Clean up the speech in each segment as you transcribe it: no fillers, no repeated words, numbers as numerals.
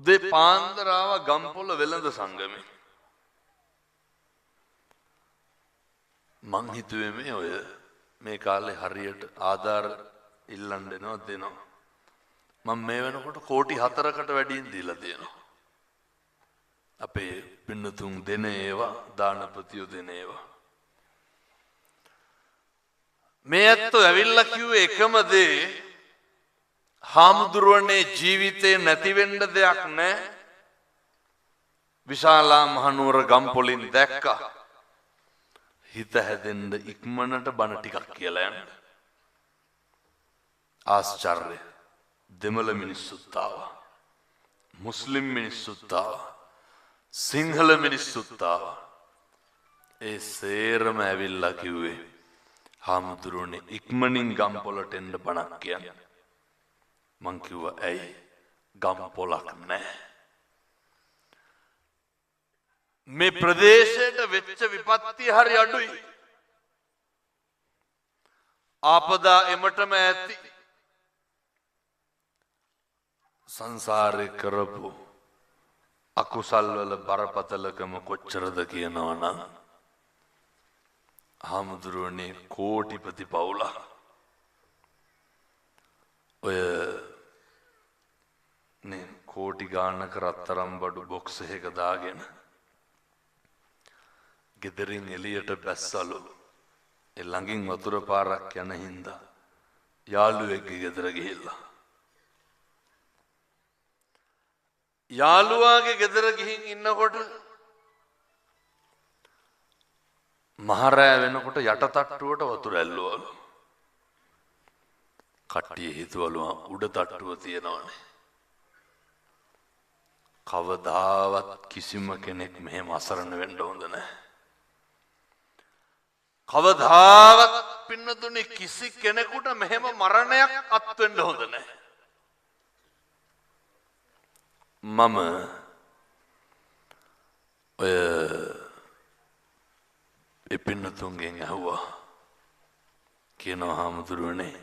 උදේ පාන්දර ආවා ගම්පොළ වෙළඳ සංගමේ. මං හිතුවේ මේ ඔය මේ කාලේ හරියට ආධාර ඉල්ලන්න දෙනවා. මම මේ වෙනකොට කෝටි 4කට වැඩියෙන් දීලා තියෙනවා. අපේ පින්නතුන් දෙන ඒවා දානපතියෝ දෙන ඒවා. මේ ඇත්තෝ ඇවිල්ලා කිව්වේ එකම දේ හාමුදුරුවනේ ජීවිතේ නැති වෙන්න දෙයක් නැහැ. විශාලා මහනුවර ගම්පොලින් දැක්කා. හිත හැදෙන්න ඉක්මනට බණ ටිකක් කියලා යන්න. ආශ්චර්ය. දෙමළ මිනිස්සුත් ආවා. මුස්ලිම් මිනිස්සුත් ආවා. සිංහල මිනිස්සුත් ආවා. ඒ සේරම ඇවිල්ලා කිව්වේ හාමුදුරුවනේ ඉක්මනින් ගම්පොලට එන්න බණක් කියන්න. මං කිව්වා ඇයි ගම්පොලක් නැහැ. මේ ප්‍රදේශයට වෙච්ච විපත්ති හරි අඩුයි. ආපදා එමටම ඇති. සංසාරේ කරපු අකුසල් වල බරපතලකම කොච්චරද කියනවනම් හාමුදුරුවනේ කෝටිපති පවුලක්. ඔය නේ කෝටි ගානක රත්තරම් බඩු බොක්ස් එකක දාගෙන ගෙදරින් එළියට බැස්සලු. ඒ ළඟින් වතුර පාරක් යන හින්දා යාළුවෙක්ගේ ගෙදර ගිහිල්ලා. යාළුවාගේ ගෙදර ගිහින් ඉන්නකොට මහරෑ වෙනකොට යට තට්ටුවට වතුර ඇල්ලුවලු. කට්ටිය හිතුවලු උඩ තට්ටුව තියෙනවනේ. කවදාවත් කිසිම කෙනෙක් මෙහෙම අසරණ වෙන්න හොඳ නැහැ. කවදාවත් පින්නතුනි කිසි කෙනෙකුට මෙහෙම මරණයක් අත් වෙන්න හොඳ නැහැ. මම ඔය පින්නතුන්ගෙන් ඇහුවා කියනවා හාමුදුරුවනේ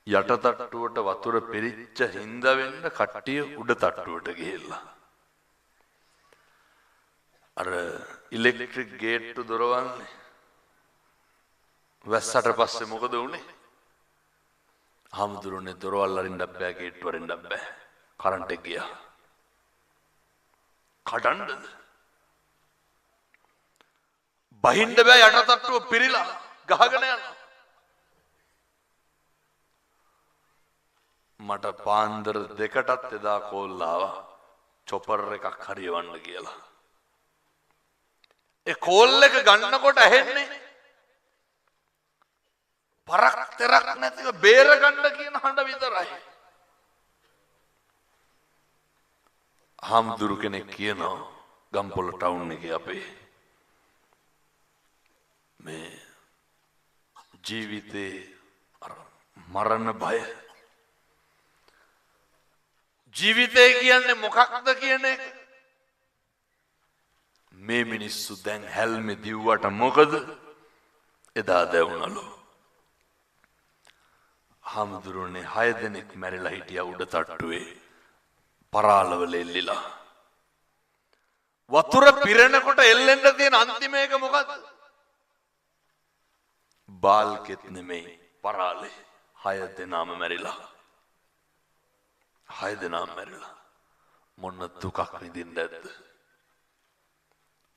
යට තට්ටුවට වතුර පිරිච්ච හින්දා වෙන්න කට්ටිය උඩ තට්ටුවට ගිහිල්ලා අර ඉලෙක්ට්‍රික් ගේට්ටු දොරවල්නේ වැස්සට පස්සේ මොකද වුනේ? හාමුදුරුවනේ දොරවල් අරින්න බෑ ගේට්ටු අරින්න බෑ කරන්ට් එක ගියා. කඩන්නද? බහින්න බෑ යට තට්ටුව පිරිලා ගහගෙන යනවා. මට පාන්දර 2ටත් එදා කෝල් ආවා චොපර් එකක් හරියවන්න කියලා. ඒ කෝල් එක ගන්නකොට ඇහෙන්නේ පරක් තරක් නැතිව බේර ගන්න කියන හඬ විතරයි. හාමුදුරු කෙනෙක් කියනවා ගම්පොළ ටවුන් එකේ අපේ මේ ජීවිතේ මරණ බය ජීවිතය කියන්නේ මොකක්ද කියන එක මේ මිනිස්සු දැන් හැල්මේ දිව්වට මොකද එදා දැවුණලු. හාමුදුරුවනේ 6 දෙනෙක් මැරිලා හිටියා උඩ තට්ටුවේ පරාලවල එල්ලිලා. වතුර පිරෙනකොට එල්ලෙන්න තියෙන අන්තිම එක මොකද්ද? බාල්කෙත් නෙමෙයි පරාලේ 6 දෙනාම මැරිලා. 6 දෙනාම මැරිලා. මොන දුකක් විඳින්නද?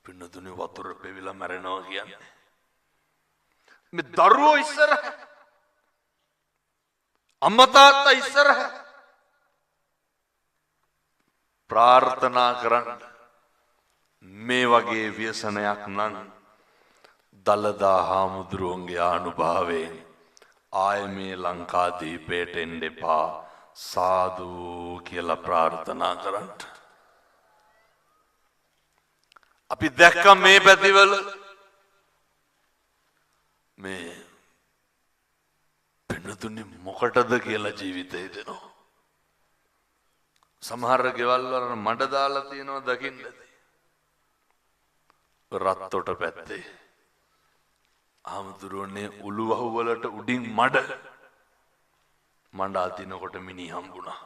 පින්නතුනේ වතුර පෙවිලා මැරෙනවා කියන්නේ. මේ දරුවෝ ඉස්සරහ අම්මා තාත්තා ඉස්සරහ ප්‍රාර්ථනා කරන්න මේ වගේ ව්‍යසනයක් නම් දලදා හාමුදුරුවන්ගේ ආනුභාවයෙන් ආය මේ ලංකාදීපයට එන්න එපා සාදු කියලා ප්‍රාර්ථනා කරන්න. අපි දැක්ක මේ පැතිවල මේ පින්නතුනි මොකටද කියලා ජීවිතේ දෙනවා. සමහර ගෙවල් වල මඩ දාලා තියෙනවා දකින්නද? රත්තොට පැත්තේ ආමුදුරෝනේ උළුවහු වලට උඩින් මඩ අදිනකොට මිනි හම්බුණා.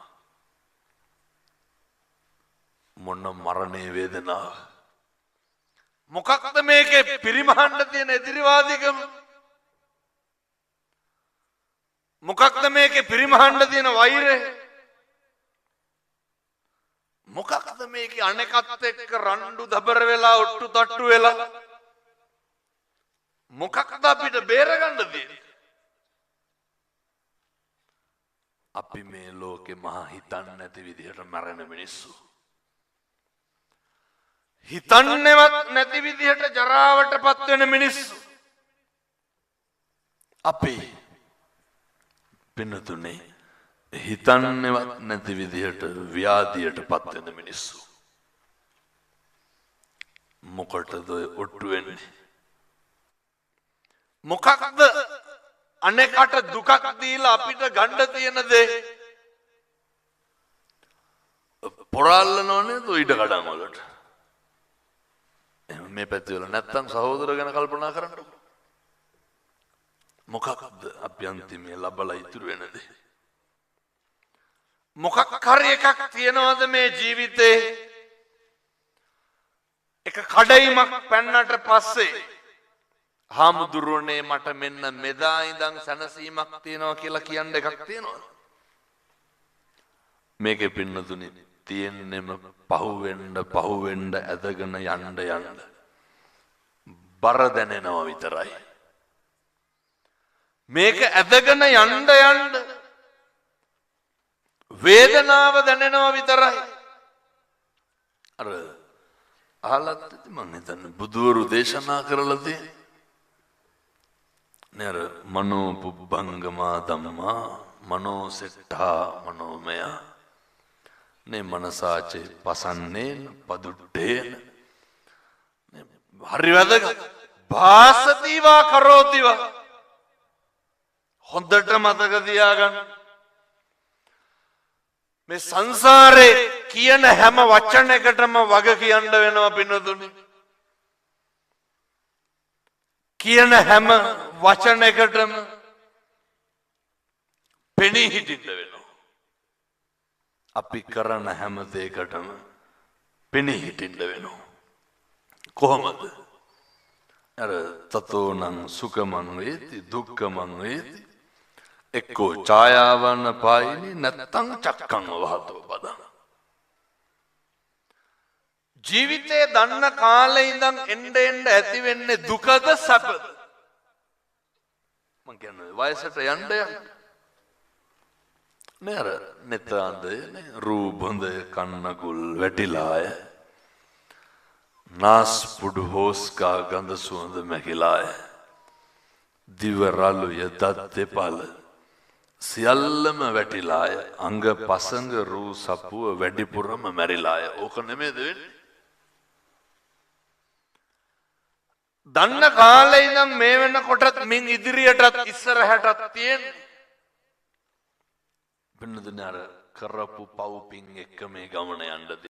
ඔන්න මරණයේ වේදනාව. මොකක්ද මේකේ පිරිමහන්න තියෙන එදිරිවාදිකම? මොකක්ද මේකේ පිරිමහන්න තියෙන වෛරය? මොකක්ද මේකේ අනෙකත් එක්ක රණ්ඩු දබර වෙලා ඔට්ටු තට්ටු වෙලා මොකක්ද අපිට බේරගන්න තියෙන්නේ? අපි මේ ලෝකේ මහා හිතන්නේ නැති විදිහට මරණ මිනිස්සු. හිතන්නේවත් නැති විදිහට ජරාවටපත් වෙන මිනිස්සු. අපි පින්නතුනේ හිතන්නේවත් නැති විදිහට ව්‍යාධියටපත් වෙන මිනිස්සු. මොකටද ඔට්ටු වෙන්නේ? මොකක්ද අනෙකට දුකක් දීලා අපිට ගන්න තියෙන දේ? පොරාලනෝනේ તો ඉඩ කඩන් වලට. මේ පැති වල නැත්තම් සහෝදර ගැන කල්පනා කරන්නකො. මොකක්ද අභ්‍යන්තිමේ ලබලා ඉතුරු වෙන දේ? මොකක් හරි එකක් තියනවද මේ ජීවිතේ? එක කඩයිමක් පැන්නට පස්සේ හාමුදුරුවනේ මට මෙන්න මෙදා ඉඳන් සැනසීමක් තියෙනවා කියලා කියන්න එකක් තියෙනවද? මේකේ පින්නතුනි තියෙන්නෙම පහුවෙන්න ඇදගෙන යන්න බර දැනෙනවා විතරයි. මේක ඇදගෙන යන්න වේදනාව දැනෙනවා විතරයි. අර අහලත් ඇති මං හිතන්නේ බුදුවරු දේශනා කරලා තියෙන නේර මනෝ පුබ්බංගමා ධම්මා මනෝ සෙට්ඨා මනෝමය නේ මනසාචේ පසන්නේන පදුට්ඨේන හරි වැදගත්. භාසතිවා කරෝතිවා හොඳට මතක තියාගන්න. මේ සංසාරේ කියන හැම වචනයකටම වග කියන්න වෙනවා පින්නතුනි. කියන හැම වචනයකටම පෙනී හිටින්න වෙනවා. අපි කරන හැම දෙයකටම පෙනී හිටින්න වෙනවා. කොහොමද? අර තතෝනං සුඛමං වේති දුක්ඛමං වේති එක්කෝ ඡායාවන පායිනි නැත්තං චක්කං වහතෝ පදං. ජීවිතේ දන්න කාලේ ඉඳන් එන්න ඇති වෙන්නේ දුකද සැපද? මං කියන්නේ වයසට යන්න නේ අර netāndය නේ රූපොඳ කන්නකුල් වැටිලාය නාස් පුඩු හෝස්කා ගඳ සුවඳ මැකිලාය දිව රළුය දත් දෙපළ සියල්ලම වැටිලාය අංග පසංග රූ සපුව වැඩිපුරම මැරිලාය. ඕක නෙමෙයිද වෙන්නේ? දන්න කාලේ ඉඳන් මේ වෙනකොටත් මින් ඉදිරියටත් ඉස්සරහටත් තියෙන්නේ වෙනදන අර කරපු පව් පින් එක්ක මේ ගමන යන්නද